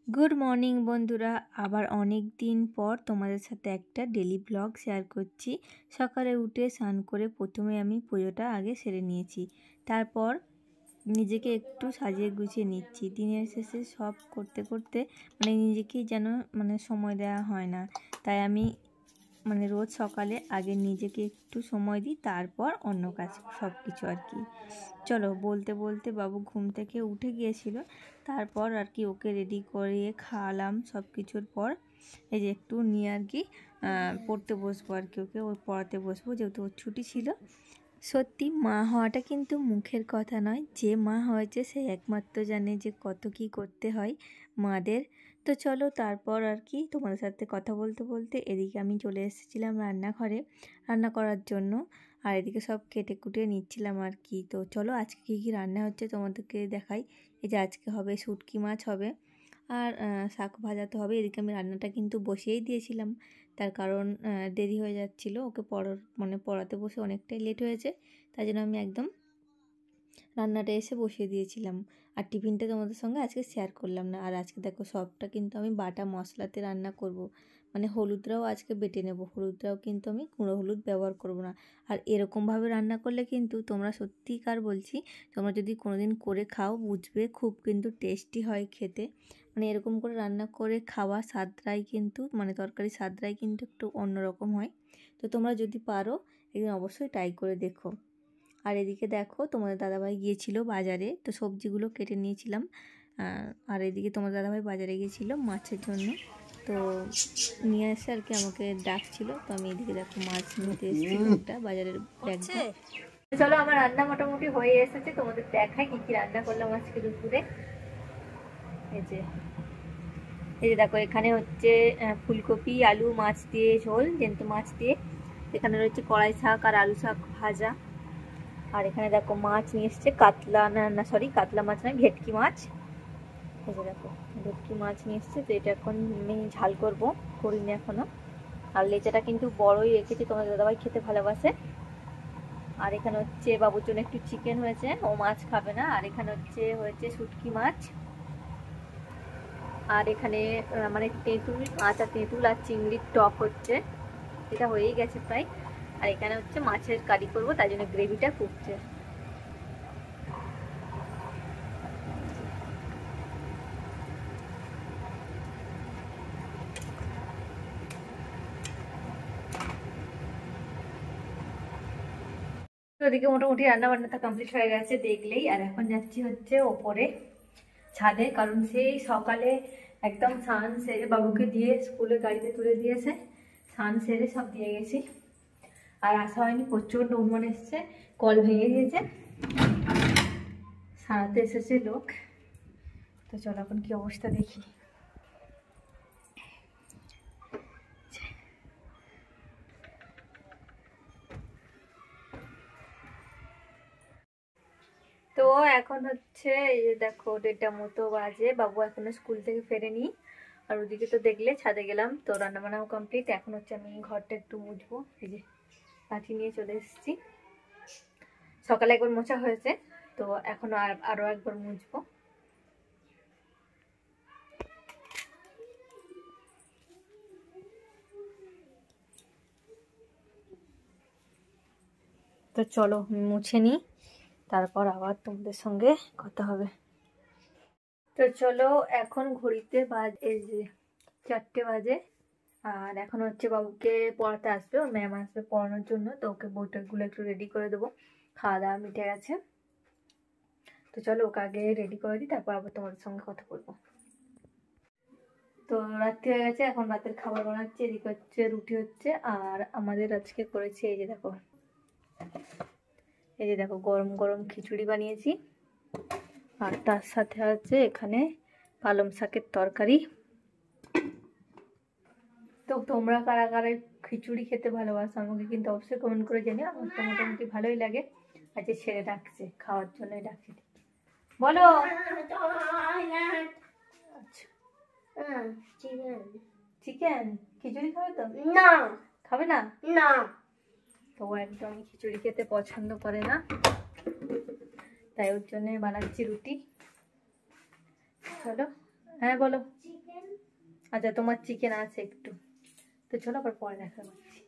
Good morning বন্ধুরা, আবার অনেক দিন পর তোমাদের সাথে একটা ডেলি ব্লগ শেয়ার করছি। সকালে উঠে স্নান করে প্রথমে আমি পুজোটা আগে সেরে নিয়েছি, তারপর নিজেকে একটু সাজিয়ে গুছিয়ে নিচ্ছি। দিনের শেষে সব করতে করতে নিজেকেই যেন সময় দেওয়া হয় না, তাই আমি রোজ সকালে আগে নিজেকে একটু সময় দিই, তারপর অন্য কাজ সব কিছু আর কি। চলো, বলতে বলতে বাবু ঘুম থেকে উঠে গিয়েছিল, তারপর আর কি ওকে রেডি করিয়ে খাওয়ালাম। সব কিছুর পর এই যে একটু নিয়ে আর কি পড়তে বসবো আর কি, ওকে ওর পড়াতে বসবো যেহেতু ওর ছুটি ছিল। সত্যি মা হওয়াটা কিন্তু মুখের কথা নয়, যে মা হয়েছে সে একমাত্র জানে যে কত কি করতে হয় মাদের। তো চলো, তারপর আর কি তোমাদের সাথে কথা বলতে বলতে এদিকে আমি চলে এসেছিলাম রান্নাঘরে রান্না করার জন্য, আর এদিকে সব কেটে কুটিয়ে নিচ্ছিলাম আর কি। তো চলো, আজকে কী কী রান্না হচ্ছে তোমাদেরকে দেখাই। এই যে আজকে হবে শুটকি মাছ হবে, আর শাক ভাজা তো হবে। এদিকে আমি রান্নাটা কিন্তু বসিয়েই দিয়েছিলাম, তার কারণ দেরি হয়ে যাচ্ছিলো, ওকে পড়াতে বসে অনেকটাই লেট হয়েছে, তাই জন্য আমি একদম রান্নাটা এসে বসিয়ে দিয়েছিলাম। আর টিফিনটা তোমাদের সঙ্গে আজকে শেয়ার করলাম না। আর আজকে দেখো সবটা কিন্তু আমি বাটা মশলাতে রান্না করব, হলুদটাও আজকে বেটে নেব। হলুদটাও কিন্তু আমি গুঁড়ো হলুদ ব্যবহার করব না। আর এরকমভাবে রান্না করলে কিন্তু তোমরা সত্যিকার বলছি, তোমরা যদি কোনোদিন করে খাও বুঝবে, খুব কিন্তু টেস্টি হয় খেতে। এরকম করে রান্না করে খাওয়া স্বাদটাই কিন্তু তরকারি স্বাদটাই কিন্তু একটু অন্যরকম হয়। তো তোমরা যদি পারো একদিন অবশ্যই ট্রাই করে দেখো। আর এদিকে দেখো তোমাদের দাদাভাই গিয়েছিল বাজারে, তো সবজিগুলো কেটে নিয়েছিলাম। আর এদিকে তোমাদের দাদাভাই বাজারে গিয়েছিল মাছের জন্য, তো নিয়ে এসে আর কি আমাকে ডাকছিল। তো আমি এদিকে দেখো মাছ নিতে এসেছি, একটা বাজারের ব্যাগটা। চলো, আমার রান্না মোটামুটি হয়ে এসেছে, তোমাদের দেখাই কি কি রান্না করলাম আজকে দুপুরে। এই যে দেখো, এখানে হচ্ছে ফুলকপি আলু মাছ দিয়ে ঝোল, জ্যান্ত মাছ দিয়ে। এখানে রয়েছে কড়াই শাক আর আলু শাক ভাজা। আর এখানে দেখো মাছ নিয়ে এসছে, কাতলা কাতলা মাছ নয়, ভেটকি মাছ। এই যে দেখো, ভেটকি মাছ নিয়ে এসছে, তো এটা এখন আমি ঝাল করবো, করিনি এখনো। আর লেচাটা কিন্তু বড়ই রেখেছি, তোমার দাদাভাই খেতে ভালোবাসে। আর এখানে হচ্ছে বাবুর জন্য একটু চিকেন হয়েছে, ও মাছ খাবে না। আর এখানে হয়েছে শুটকি মাছ। আর এখানে তেঁতুল মাছ আর তেঁতুল আর চিংড়ির টক হচ্ছে, এটা হয়েই গেছে প্রায়। আর এখানে হচ্ছে মাছের কারি করবো, তাই জন্য গ্রেভিটা ফুটছে। তো ওদিকে মোটামুটি রান্না বান্নাটা কমপ্লিট হয়ে গেছে দেখলেই। আর এখন যাচ্ছি হচ্ছে ওপরে ছাদে, কারণ সেই সকালে একদম স্নান সেরে বাবুকে দিয়ে স্কুলে গাড়িতে তুলে দিয়েছে, স্নান সেরে সব দিয়ে গেছি। আর আসা হয়নি, প্রচণ্ড উন্মন এসছে, কল ভেঙে দিয়েছে, সারাতে এসেছে লোক। তো চলো এখন কি অবস্থা দেখি। তো এখন হচ্ছে এই যে দেখো 1:30 মতো বাজে, বাবু এখনো স্কুল থেকে ফেরেনি। আর ওদিকে তো দেখলে ছাদে গেলাম, তো রান্না বান্নাও কমপ্লিট। এখন হচ্ছে আমি ঘরটা একটু মুছবো, এই যে লাঠি নিয়ে চলে এসেছি। সকালে একবার মোছা হয়েছে, তো এখনো আরো একবার মুছবো। তো চলো মুছে নিই, তারপর আবার তোমাদের সঙ্গে কথা হবে। তো চলো, এখন ঘড়িতে এই যে 4টে বাজে। আর এখন হচ্ছে বাবুকে পড়াতে আসবে, ওর ম্যাম আসবে পড়ানোর জন্য, তো ওকে বইটাগুলো একটু রেডি করে দেবো। খাওয়া দাওয়া মিটে গেছে, তো চলো ওকে আগে রেডি করে দিই, তারপর আবার তোমাদের সঙ্গে কথা বলবো। তো রাত্রি হয়ে গেছে, এখন রাতের খাবার বানাচ্ছি। এদিকে হচ্ছে রুটি হচ্ছে, আর আমাদের আজকে করেছি এই যে দেখো গরম গরম খিচুড়ি বানিয়েছি। আর তার সাথে আছে এখানে পালং শাকের তরকারি। তো তোমরা কারা কারা খিচুড়ি খেতে ভালোবাসো আমাকে কিন্তু অবশ্যই কমেন্ট করে জানিও। আমার তো মোটামুটি ভালোই লাগে। আজকে ছেড়ে ডাকছে, খাওয়ার জন্যই ডাকছে। বলো। চিকেন খিচুড়ি খাবে তো? না, খাবে না। না, তো একদম খিচুড়ি খেতে পছন্দ করে না, তাই ওর জন্য বানাচ্ছি রুটি। চলো হ্যাঁ বলো। আচ্ছা তোমার চিকেন আছে একটু, তো চলো আবার পরে দেখা করছি।